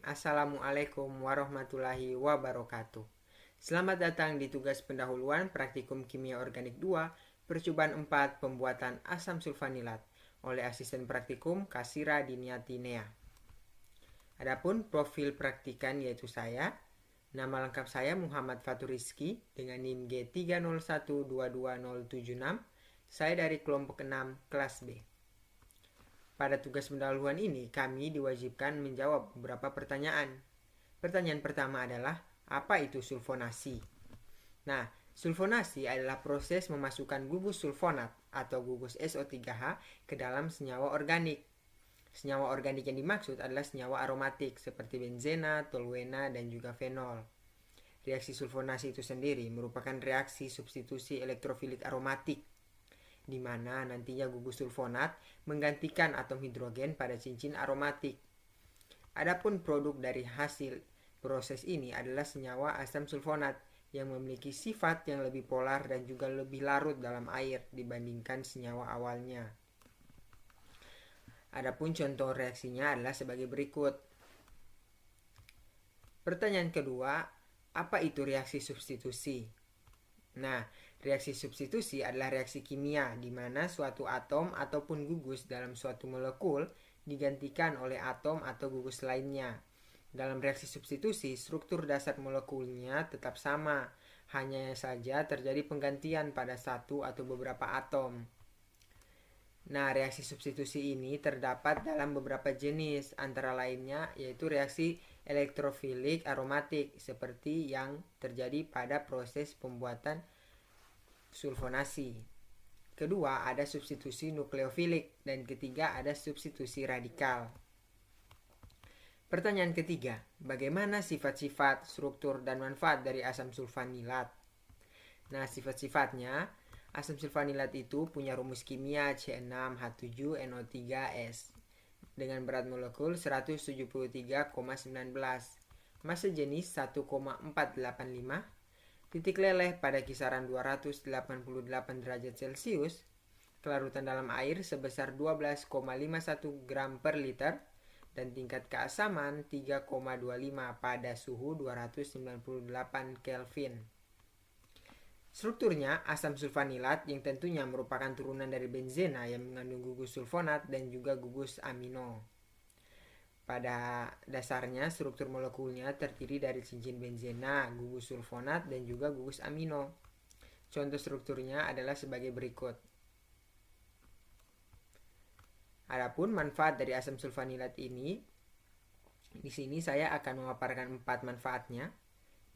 Assalamualaikum warahmatullahi wabarakatuh. Selamat datang di tugas pendahuluan Praktikum Kimia Organik 2, percobaan 4 pembuatan asam sulfanilat oleh asisten praktikum Kasira Diniati Nea. Adapun profil praktikan yaitu saya. Nama lengkap saya Muhammad Fatur Rizki dengan NIM G301222076. Saya dari kelompok 6 kelas B. Pada tugas pendahuluan ini, kami diwajibkan menjawab beberapa pertanyaan. Pertanyaan pertama adalah, apa itu sulfonasi? Nah, sulfonasi adalah proses memasukkan gugus sulfonat atau gugus SO3H ke dalam senyawa organik. Senyawa organik yang dimaksud adalah senyawa aromatik seperti benzena, toluena, dan juga fenol. Reaksi sulfonasi itu sendiri merupakan reaksi substitusi elektrofilik aromatik, di mana nantinya gugus sulfonat menggantikan atom hidrogen pada cincin aromatik. Adapun produk dari hasil proses ini adalah senyawa asam sulfonat yang memiliki sifat yang lebih polar dan juga lebih larut dalam air dibandingkan senyawa awalnya. Adapun contoh reaksinya adalah sebagai berikut. Pertanyaan kedua, apa itu reaksi substitusi? Nah, reaksi substitusi adalah reaksi kimia di mana suatu atom ataupun gugus dalam suatu molekul digantikan oleh atom atau gugus lainnya. Dalam reaksi substitusi, struktur dasar molekulnya tetap sama, hanya saja terjadi penggantian pada satu atau beberapa atom. Nah, reaksi substitusi ini terdapat dalam beberapa jenis, antara lainnya yaitu reaksi elektrofilik aromatik seperti yang terjadi pada proses pembuatan sulfonasi. Kedua, ada substitusi nukleofilik, dan ketiga ada substitusi radikal. Pertanyaan ketiga, bagaimana sifat-sifat, struktur, dan manfaat dari asam sulfanilat? Nah, sifat-sifatnya, asam sulfanilat itu punya rumus kimia C6H7NO3S dengan berat molekul 173,19, massa jenis 1,485, titik leleh pada kisaran 288 derajat Celcius, kelarutan dalam air sebesar 12,51 gram per liter, dan tingkat keasaman 3,25 pada suhu 298 Kelvin. Strukturnya asam sulfanilat yang tentunya merupakan turunan dari benzena yang mengandung gugus sulfonat dan juga gugus amino. Pada dasarnya struktur molekulnya terdiri dari cincin benzena, gugus sulfonat, dan juga gugus amino. Contoh strukturnya adalah sebagai berikut. Adapun manfaat dari asam sulfanilat ini, di sini saya akan memaparkan 4 manfaatnya.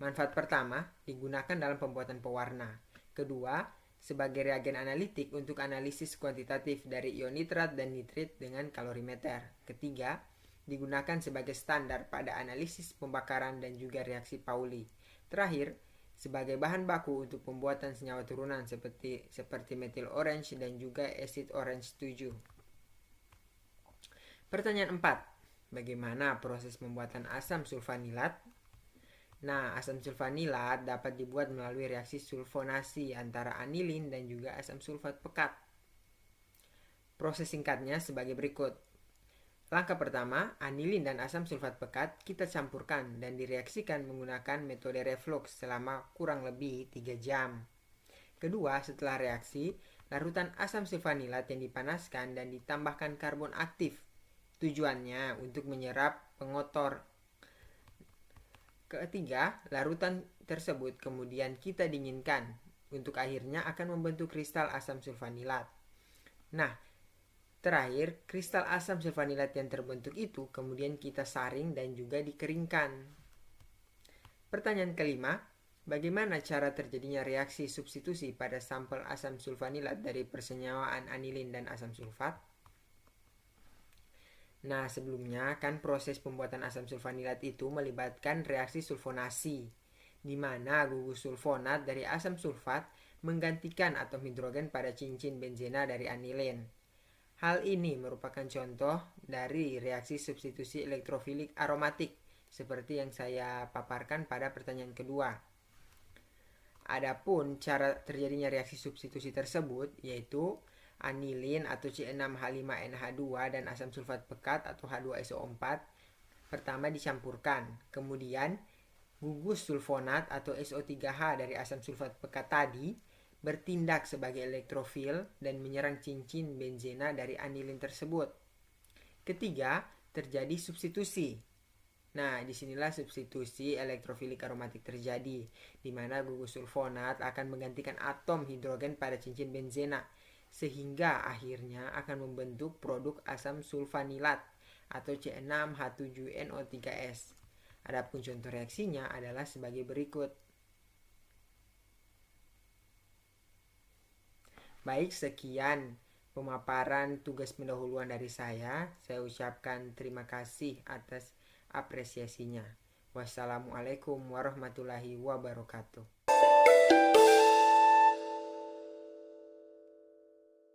Manfaat pertama, digunakan dalam pembuatan pewarna. Kedua, sebagai reagen analitik untuk analisis kuantitatif dari ion nitrat dan nitrit dengan kalorimeter. Ketiga, digunakan sebagai standar pada analisis pembakaran dan juga reaksi Pauli. Terakhir, sebagai bahan baku untuk pembuatan senyawa turunan seperti metil orange dan juga acid orange 7. Pertanyaan 4. Bagaimana proses pembuatan asam sulfanilat? Nah, asam sulfanilat dapat dibuat melalui reaksi sulfonasi antara anilin dan juga asam sulfat pekat. Proses singkatnya sebagai berikut. Langkah pertama, anilin dan asam sulfat pekat kita campurkan dan direaksikan menggunakan metode reflux selama kurang lebih 3 jam. Kedua, setelah reaksi, larutan asam sulfanilat yang dipanaskan dan ditambahkan karbon aktif. Tujuannya untuk menyerap pengotor. Ketiga, larutan tersebut kemudian kita dinginkan. Untuk akhirnya akan membentuk kristal asam sulfanilat. Nah, terakhir, kristal asam sulfanilat yang terbentuk itu kemudian kita saring dan juga dikeringkan. Pertanyaan kelima, bagaimana cara terjadinya reaksi substitusi pada sampel asam sulfanilat dari persenyawaan anilin dan asam sulfat? Nah, sebelumnya kan proses pembuatan asam sulfanilat itu melibatkan reaksi sulfonasi, di mana gugus sulfonat dari asam sulfat menggantikan atom hidrogen pada cincin benzena dari anilin. Hal ini merupakan contoh dari reaksi substitusi elektrofilik aromatik seperti yang saya paparkan pada pertanyaan kedua. Adapun cara terjadinya reaksi substitusi tersebut yaitu anilin atau C6H5NH2 dan asam sulfat pekat atau H2SO4 Pertama dicampurkan, kemudian gugus sulfonat atau SO3H dari asam sulfat pekat tadi bertindak sebagai elektrofil dan menyerang cincin benzena dari anilin tersebut. Ketiga, terjadi substitusi. Nah, disinilah substitusi elektrofilik aromatik terjadi, di mana gugus sulfonat akan menggantikan atom hidrogen pada cincin benzena, sehingga akhirnya akan membentuk produk asam sulfanilat atau C6H7NO3S. Adapun contoh reaksinya adalah sebagai berikut. Baik, sekian pemaparan tugas pendahuluan dari saya. Saya ucapkan terima kasih atas apresiasinya. Wassalamualaikum warahmatullahi wabarakatuh.